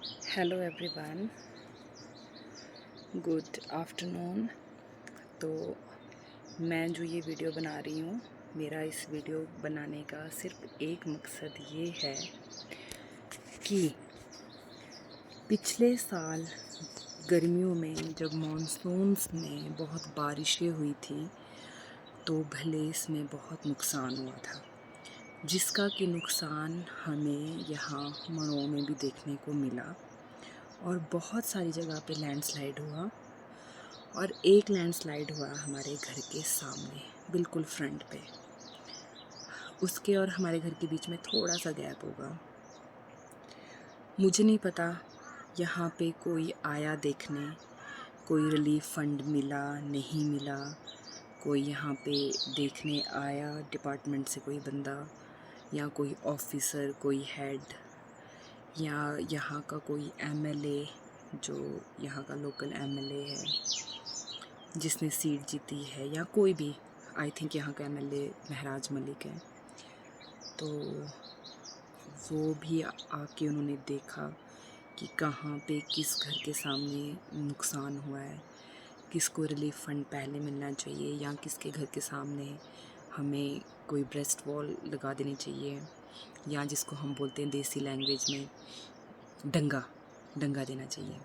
Hello everyone, good afternoon. तो मैं जो ये वीडियो बना रही हूँ, मेरा इस वीडियो बनाने का सिर्फ एक मकसद ये है कि पिछले साल गर्मियों में जब मॉनसून्स में बहुत बारिशें हुई थी तो भले इसमें बहुत नुकसान हुआ था, जिसका कि नुकसान हमें यहाँ मऊ में भी देखने को मिला। और बहुत सारी जगह पे लैंडस्लाइड हुआ, और एक लैंडस्लाइड हुआ हमारे घर के सामने, बिल्कुल फ्रंट पे। उसके और हमारे घर के बीच में थोड़ा सा गैप होगा। मुझे नहीं पता यहाँ पे कोई आया देखने, कोई रिलीफ फंड मिला नहीं मिला, कोई यहाँ पे देखने आया डिपार्टमेंट से कोई बंदा, या कोई ऑफिसर, कोई हेड, या यहाँ का कोई एमएलए, जो यहाँ का लोकल एमएलए है जिसने सीट जीती है, या कोई भी, आई थिंक यहाँ का एमएलए महराज मलिक है। तो वो भी आके उन्होंने देखा कि कहाँ पे किस घर के सामने नुकसान हुआ है, किसको रिलीफ फंड पहले मिलना चाहिए, या किसके घर के सामने हमें कोई ब्रेस्ट वॉल लगा देनी चाहिए, या जिसको हम बोलते हैं देसी लैंग्वेज में डंगा डंगा देना चाहिए।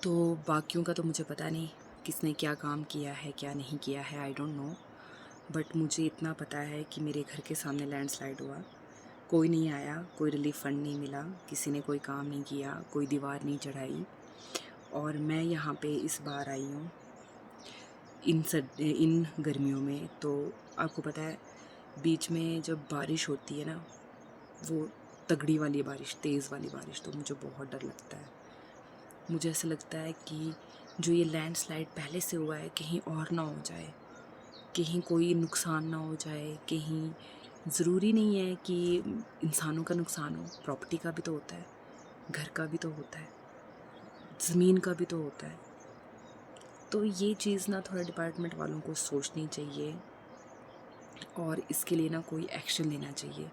तो बाकियों का तो मुझे पता नहीं किसने क्या काम किया है क्या नहीं किया है, आई डोंट नो। बट मुझे इतना पता है कि मेरे घर के सामने लैंडस्लाइड हुआ, कोई नहीं आया, कोई रिलीफ फंड नहीं मिला, किसी ने कोई काम नहीं किया, कोई दीवार नहीं चढ़ाई। और मैं यहाँ पे इस बार आई हूँ इन गर्मियों में। तो आपको पता है बीच में जब बारिश होती है ना, वो तगड़ी वाली बारिश, तेज़ वाली बारिश, तो मुझे बहुत डर लगता है। मुझे ऐसा लगता है कि जो ये लैंडस्लाइड पहले से हुआ है कहीं और ना हो जाए, कहीं कोई नुकसान ना हो जाए, कहीं ज़रूरी नहीं है कि इंसानों का नुकसान हो, प्रॉपर्टी का भी तो होता है, घर का भी तो होता है, ज़मीन का भी तो होता है। तो ये चीज़ ना थोड़ा डिपार्टमेंट वालों को सोचनी चाहिए और इसके लिए ना कोई एक्शन लेना चाहिए।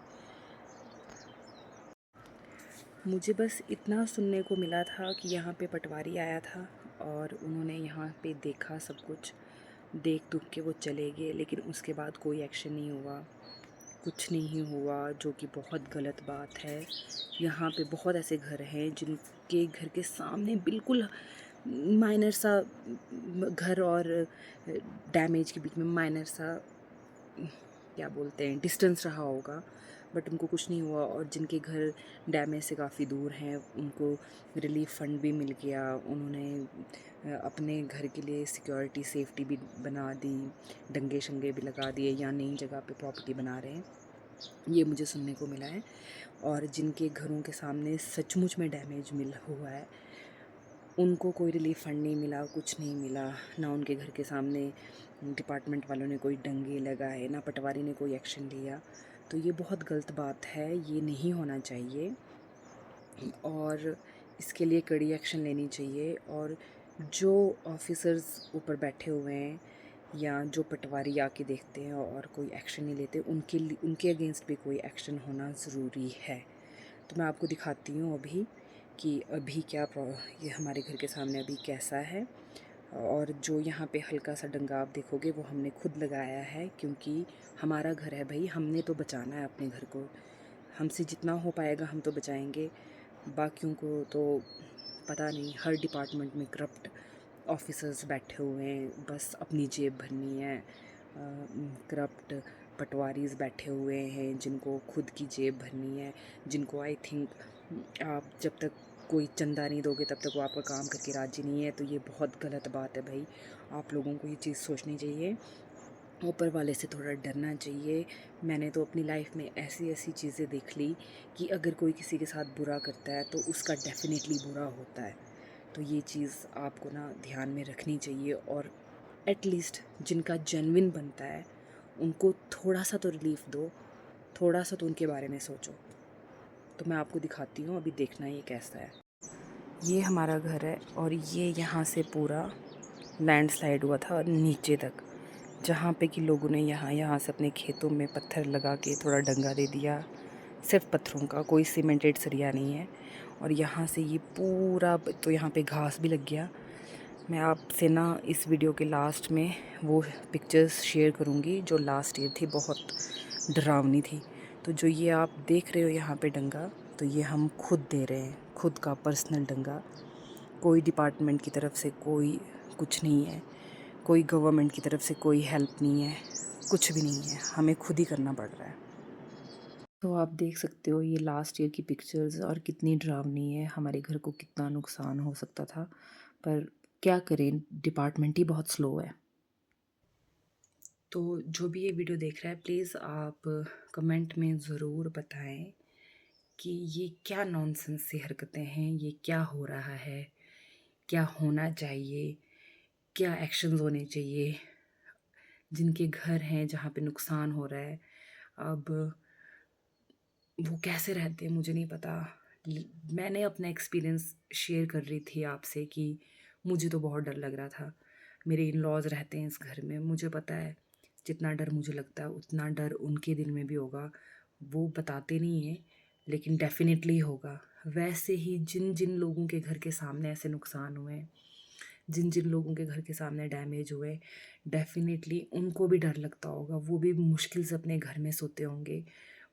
मुझे बस इतना सुनने को मिला था कि यहाँ पे पटवारी आया था और उन्होंने यहाँ पे देखा, सब कुछ देख दुख के वो चले गए, लेकिन उसके बाद कोई एक्शन नहीं हुआ, कुछ नहीं हुआ, जो कि बहुत गलत बात है। यहाँ पे बहुत ऐसे घर हैं जिनके घर के सामने बिल्कुल माइनर सा घर और डैमेज के बीच में माइनर सा, क्या बोलते हैं, डिस्टेंस रहा होगा, बट उनको कुछ नहीं हुआ। और जिनके घर डैमेज से काफ़ी दूर हैं उनको रिलीफ फंड भी मिल गया, उन्होंने अपने घर के लिए सिक्योरिटी सेफ्टी भी बना दी, डंगे शंगे भी लगा दिए, या नई जगह पे प्रॉपर्टी बना रहे हैं, ये मुझे सुनने को मिला है। और जिनके घरों के सामने सचमुच में डैमेज मिल हुआ है उनको कोई रिलीफ फंड नहीं मिला, कुछ नहीं मिला, ना उनके घर के सामने डिपार्टमेंट वालों ने कोई डंगे लगाए, ना पटवारी ने कोई एक्शन लिया। तो ये बहुत गलत बात है, ये नहीं होना चाहिए और इसके लिए कड़ी एक्शन लेनी चाहिए। और जो ऑफिसर्स ऊपर बैठे हुए हैं या जो पटवारी आके देखते हैं और कोई एक्शन नहीं लेते, उनके अगेंस्ट भी कोई एक्शन होना ज़रूरी है। तो मैं आपको दिखाती हूँ अभी कि अभी ये हमारे घर के सामने अभी कैसा है। और जो यहाँ पे हल्का सा डंगा आप देखोगे वो हमने खुद लगाया है, क्योंकि हमारा घर है भाई, हमने तो बचाना है अपने घर को, हमसे जितना हो पाएगा हम तो बचाएंगे। बाकियों को तो पता नहीं, हर डिपार्टमेंट में करप्ट ऑफिसर्स बैठे हुए हैं, बस अपनी जेब भरनी है। करप्ट पटवारीज बैठे हुए हैं जिनको खुद की जेब भरनी है, जिनको आई थिंक आप जब तक कोई चंदा नहीं दोगे तब तक वो आपका काम करके राजी नहीं है। तो ये बहुत गलत बात है भाई, आप लोगों को ये चीज़ सोचनी चाहिए, ऊपर वाले से थोड़ा डरना चाहिए। मैंने तो अपनी लाइफ में ऐसी ऐसी चीज़ें देख ली कि अगर कोई किसी के साथ बुरा करता है तो उसका डेफिनेटली बुरा होता है। तो ये चीज़ आपको ना ध्यान में रखनी चाहिए, और एटलीस्ट जिनका जेन्युइन बनता है उनको थोड़ा सा तो रिलीफ दो, थोड़ा सा तो उनके बारे में सोचो। तो मैं आपको दिखाती हूँ, अभी देखना ये कैसा है। ये हमारा घर है और ये यहाँ से पूरा लैंडस्लाइड हुआ था और नीचे तक, जहाँ पे कि लोगों ने यहाँ से अपने खेतों में पत्थर लगा के थोड़ा डंगा दे दिया, सिर्फ पत्थरों का, कोई सीमेंटेड सरिया नहीं है। और यहाँ से ये पूरा तो यहाँ पे घास भी लग गया। मैं आपसे ना इस वीडियो के लास्ट में वो पिक्चर्स शेयर करूँगी जो लास्ट ईयर थी, बहुत डरावनी थी। तो जो ये आप देख रहे हो यहाँ पे डंगा, तो ये हम खुद दे रहे हैं, खुद का पर्सनल डंगा। कोई डिपार्टमेंट की तरफ से कोई कुछ नहीं है, कोई गवर्नमेंट की तरफ से कोई हेल्प नहीं है, कुछ भी नहीं है, हमें खुद ही करना पड़ रहा है। तो आप देख सकते हो ये लास्ट ईयर की पिक्चर्स और कितनी डरावनी है, हमारे घर को कितना नुकसान हो सकता था, पर क्या करें, डिपार्टमेंट ही बहुत स्लो है। तो जो भी ये वीडियो देख रहा है, प्लीज़ आप कमेंट में ज़रूर बताएं कि ये क्या नॉनसेंस सी हरकतें हैं, ये क्या हो रहा है, क्या होना चाहिए, क्या एक्शंस होने चाहिए। जिनके घर हैं जहाँ पे नुकसान हो रहा है, अब वो कैसे रहते हैं मुझे नहीं पता। मैंने अपना एक्सपीरियंस शेयर कर रही थी आपसे कि मुझे तो बहुत डर लग रहा था। मेरे इन लॉज रहते हैं इस घर में, मुझे पता है जितना डर मुझे लगता है उतना डर उनके दिल में भी होगा। वो बताते नहीं हैं लेकिन डेफिनेटली होगा। वैसे ही जिन जिन लोगों के घर के सामने ऐसे नुकसान हुए हैं, जिन जिन लोगों के घर के सामने डैमेज हुए, डेफिनेटली उनको भी डर लगता होगा। वो भी मुश्किल से अपने घर में सोते होंगे।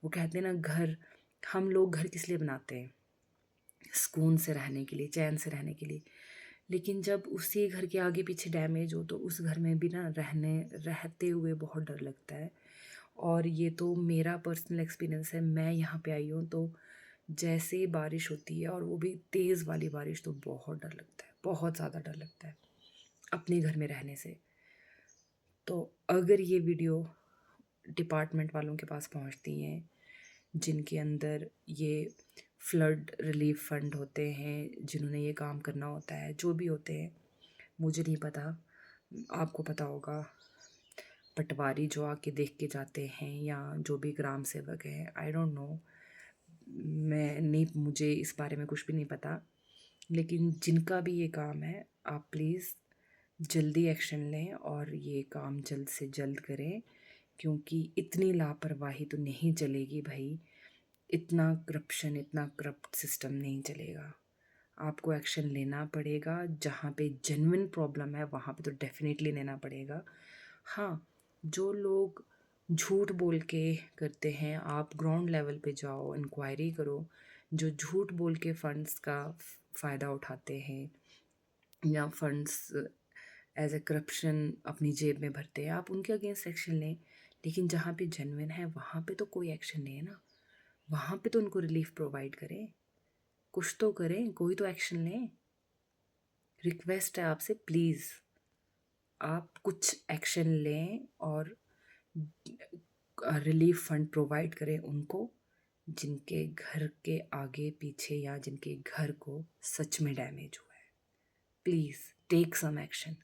वो कहते हैं ना, घर, हम लोग घर किस लिए बनाते हैं? सुकून से रहने के लिए, चैन से रहने के लिए। लेकिन जब उसी घर के आगे पीछे डैमेज हो तो उस घर में भी ना रहते हुए बहुत डर लगता है। और ये तो मेरा पर्सनल एक्सपीरियंस है। मैं यहाँ पे आई हूँ तो जैसे ही बारिश होती है और वो भी तेज़ वाली बारिश, तो बहुत डर लगता है, बहुत ज़्यादा डर लगता है अपने घर में रहने से। तो अगर ये वीडियो डिपार्टमेंट वालों के पास पहुंचती हैं, जिनके अंदर ये फ्लड रिलीफ फंड होते हैं, जिन्होंने ये काम करना होता है, जो भी होते हैं, मुझे नहीं पता, आपको पता होगा, पटवारी जो आके देख के जाते हैं या जो भी ग्राम सेवक हैं, आई डोंट नो, मैं नहीं, मुझे इस बारे में कुछ भी नहीं पता। लेकिन जिनका भी ये काम है, आप प्लीज़ जल्दी एक्शन लें और ये काम जल्द से जल्द करें, क्योंकि इतनी लापरवाही तो नहीं चलेगी भाई। इतना करप्शन, इतना करप्ट सिस्टम नहीं चलेगा। आपको एक्शन लेना पड़ेगा। जहाँ पे जेन्युइन प्रॉब्लम है वहाँ पे तो डेफिनेटली लेना पड़ेगा। हाँ, जो लोग झूठ बोल के करते हैं, आप ग्राउंड लेवल पे जाओ, इंक्वायरी करो। जो झूठ बोल के फंड्स का फ़ायदा उठाते हैं या फंड्स एज ए करप्शन अपनी जेब में भरते हैं, आप उनके अगेंस्ट एक्शन लें। लेकिन जहाँ पे जेन्युइन है वहाँ पे तो कोई एक्शन नहीं है ना। वहाँ पे तो उनको रिलीफ प्रोवाइड करें, कुछ तो करें, कोई तो एक्शन लें। रिक्वेस्ट है आपसे, प्लीज़ आप कुछ एक्शन लें और रिलीफ फंड प्रोवाइड करें उनको जिनके घर के आगे पीछे या जिनके घर को सच में डैमेज हुआ है। Please take some action.